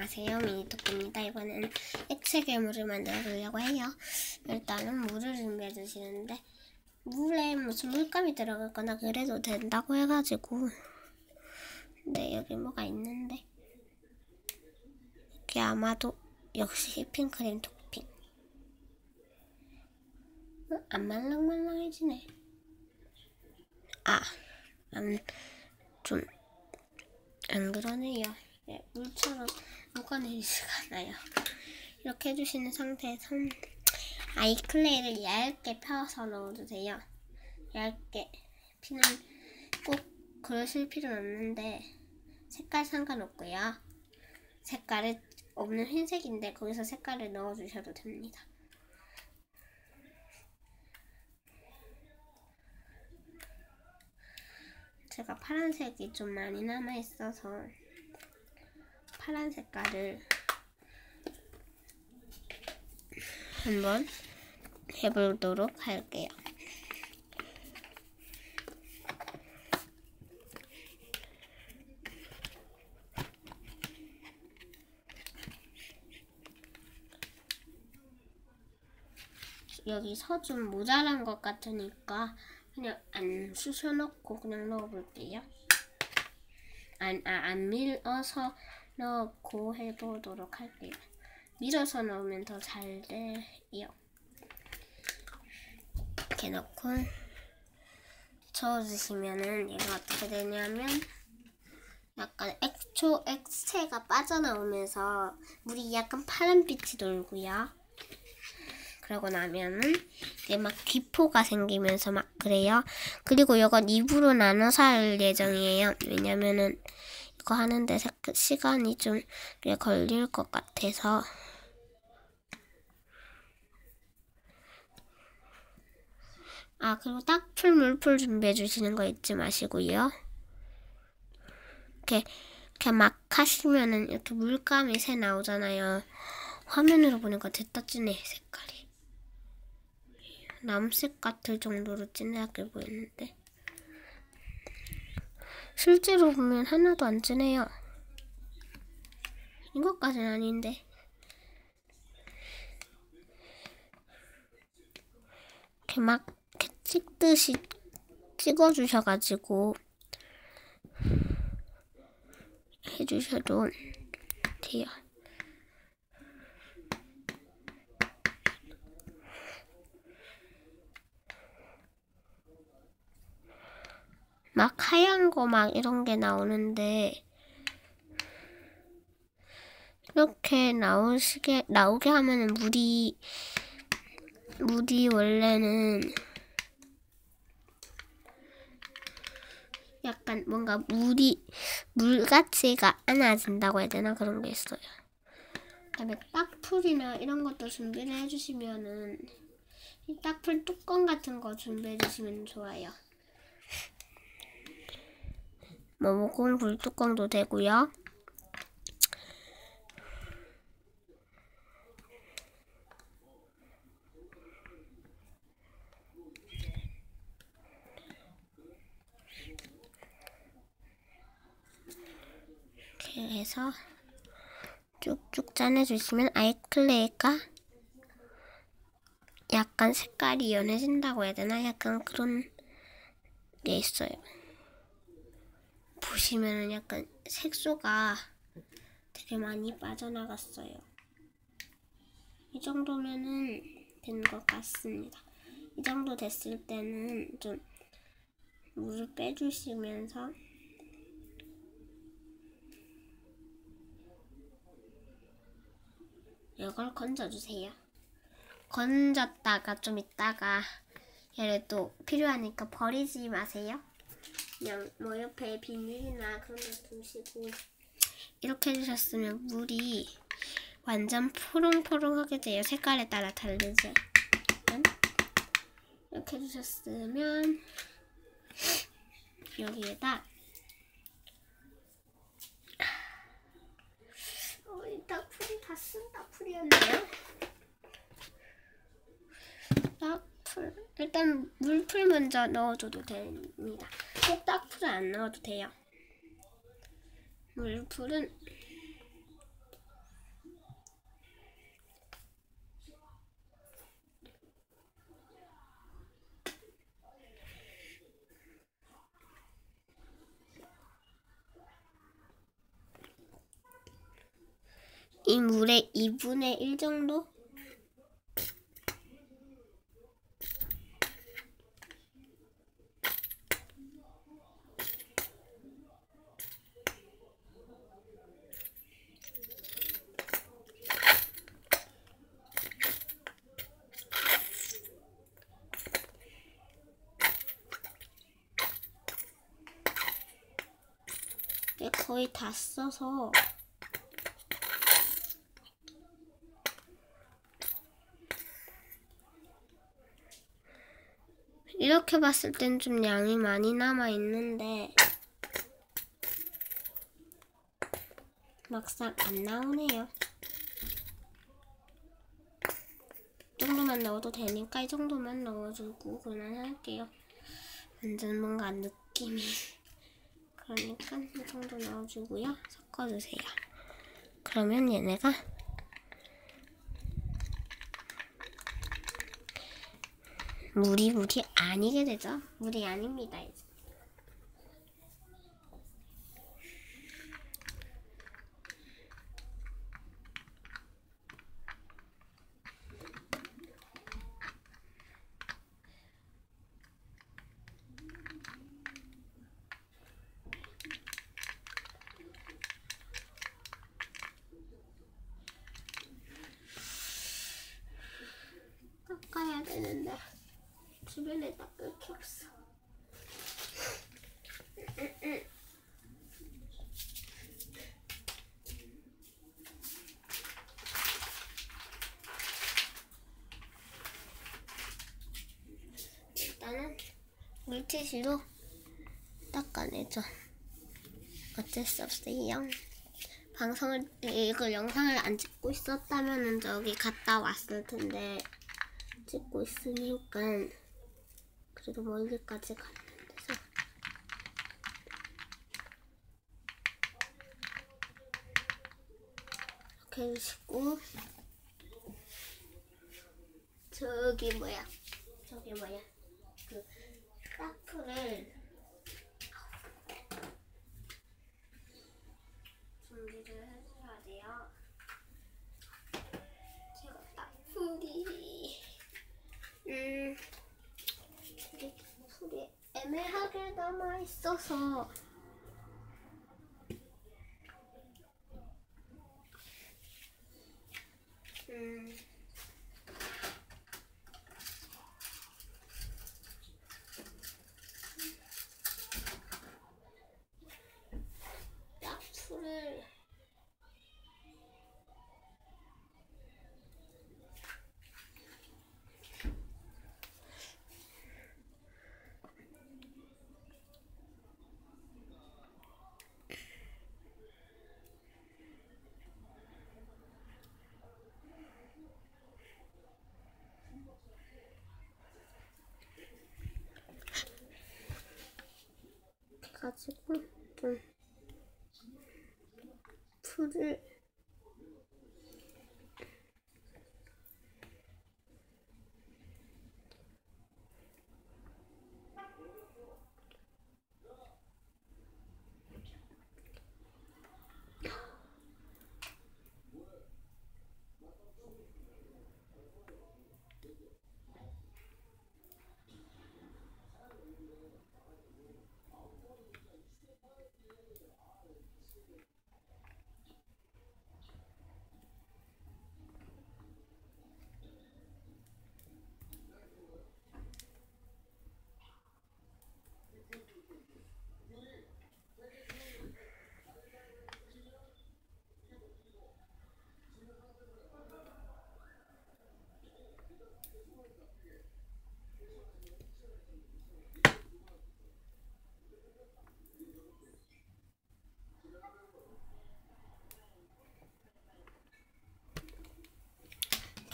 안녕하세요, 미니토끼입니다. 이번에는 액체 괴물을 만들어 보려고 해요. 일단은 물을 준비해 주시는데 물에 무슨 물감이 들어갔거나 그래도 된다고 해가지고 네, 여기 뭐가 있는데 이게 아마도 역시 휘핑크림 토핑. 안 말랑말랑해지네. 좀 안 그러네요. 네, 물처럼 녹아내리지가 않아요. 이렇게 해주시는 상태에서 아이클레이를 얇게 펴서 넣어주세요. 얇게 피는 꼭 그러실 필요는 없는데 색깔 상관없고요. 색깔이 없는 흰색인데 거기서 색깔을 넣어주셔도 됩니다. 제가 파란색이 좀 많이 남아있어서 파란 색깔을 한번 해보도록 할게요. 여기서 좀 모자란 것 같으니까 그냥 안 쑤셔넣고 그냥 넣어볼게요. 안 밀어서 넣고 해보도록 할게요. 밀어서 넣으면 더 잘 돼요. 이렇게 넣고 저어주시면은 얘가 어떻게 되냐면 약간 액체가 빠져나오면서 물이 약간 파란빛이 돌고요. 그러고 나면은 이제 막 기포가 생기면서 막 그래요. 그리고 이건 2부로 나눠서 할 예정이에요. 왜냐면은 이거 하는데 시간이 좀 걸릴 것 같아서. 그리고 딱풀 물풀 준비해 주시는 거 잊지 마시고요. 이렇게 막 하시면은 이렇게 물감이 새 나오잖아요. 화면으로 보니까 됐다 진해, 색깔이. 남색 같을 정도로 진하게 보이는데 실제로 보면 하나도 안 진해요. 이것까지는 아닌데 이렇게 막 찍듯이 찍어주셔가지고 해주셔도 돼요. 막 하얀 거 막 이런 게 나오는데 이렇게 나오게 하면은 물이 원래는 약간 뭔가 물같이가 않아진다고 해야 되나? 그런 게 있어요. 그다음에 딱풀이나 이런 것도 준비를 해주시면은 이 딱풀 뚜껑 같은 거 준비해 주시면 좋아요. 모공 불 뚜껑도 되고요. 이렇게 해서 쭉쭉 짜내주시면 아이클레이가 약간 색깔이 연해진다고 해야 되나? 약간 그런 게 있어요. 보시면은 약간 색소가 되게 많이 빠져나갔어요. 이 정도면은 된 것 같습니다. 이 정도 됐을 때는 좀 물을 빼주시면서 이걸 건져주세요. 건졌다가 좀 있다가 얘를 또 필요하니까 버리지 마세요. 그냥 뭐 옆에 비닐이나 그런 거 두시고 이렇게 해주셨으면 물이 완전 포롱포롱하게 돼요. 색깔에 따라 다르죠. 이렇게 해주셨으면 여기에다 이 딱풀이 다 쓴 딱풀이었나요? 딱풀 일단 물풀 먼저 넣어줘도 됩니다. 꼭 딱풀을 안 넣어도 돼요. 물풀은 이 물의 2분의 1 정도? 거의 다 써서 이렇게 봤을 땐 좀 양이 많이 남아 있는데 막상 안 나오네요. 이 정도만 넣어도 되니까 이 정도만 넣어주고 그만할게요. 완전 뭔가 느낌이 그러니까 이 정도 넣어주고요. 섞어주세요. 그러면 얘네가 물이 아니게 되죠. 물이 아닙니다. 이제. 닦아야 되는데 주변에 닦을 게 없어. 일단은 물티슈로 닦아내죠. 어쩔 수 없어요. 이거 영상을 안 찍고 있었다면은 저기 갔다 왔을 텐데 찍고 있으니까 그래도 멀리까지 가는 데서 이렇게 해주시고 저기 뭐야 그 따프를 준비를 해줘야 돼요. 제가 따풀이 풀이 애매하게 남아 있어서 따풀을 가지고 좀 풀을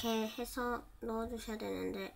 이렇게 해서 넣어주셔야 되는데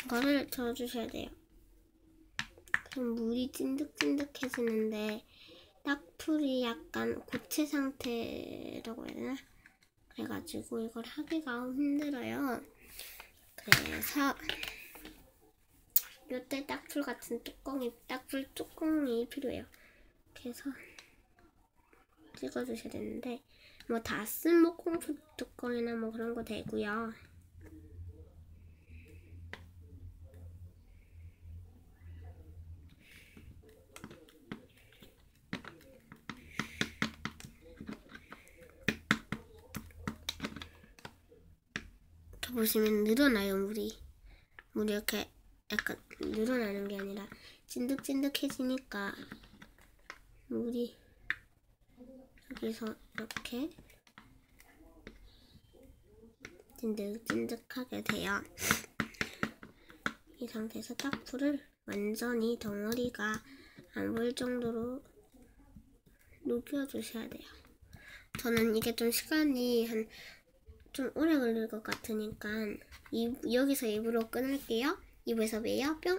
이거를 저어주셔야 돼요. 그럼 물이 찐득찐득해지는데 딱풀이 약간 고체 상태라고 해야 되나? 그래가지고 이걸 하기가 힘들어요. 그래서 요때 딱풀 같은 딱풀 뚜껑이 필요해요. 그래서 찍어주셔야 되는데 뭐 다 쓴 목공풀 뚜껑이나 뭐 그런 거 되고요. 보시면 늘어나요. 물이 이렇게 약간 늘어나는 게 아니라 찐득찐득해지니까 물이 여기서 이렇게 찐득찐득하게 돼요. 이 상태에서 딱풀을 완전히 덩어리가 안 보일 정도로 녹여주셔야 돼요. 저는 이게 좀 시간이 좀 오래 걸릴 것 같으니까 여기서 2부로 끊을게요. 2부에서 봬요. 뿅!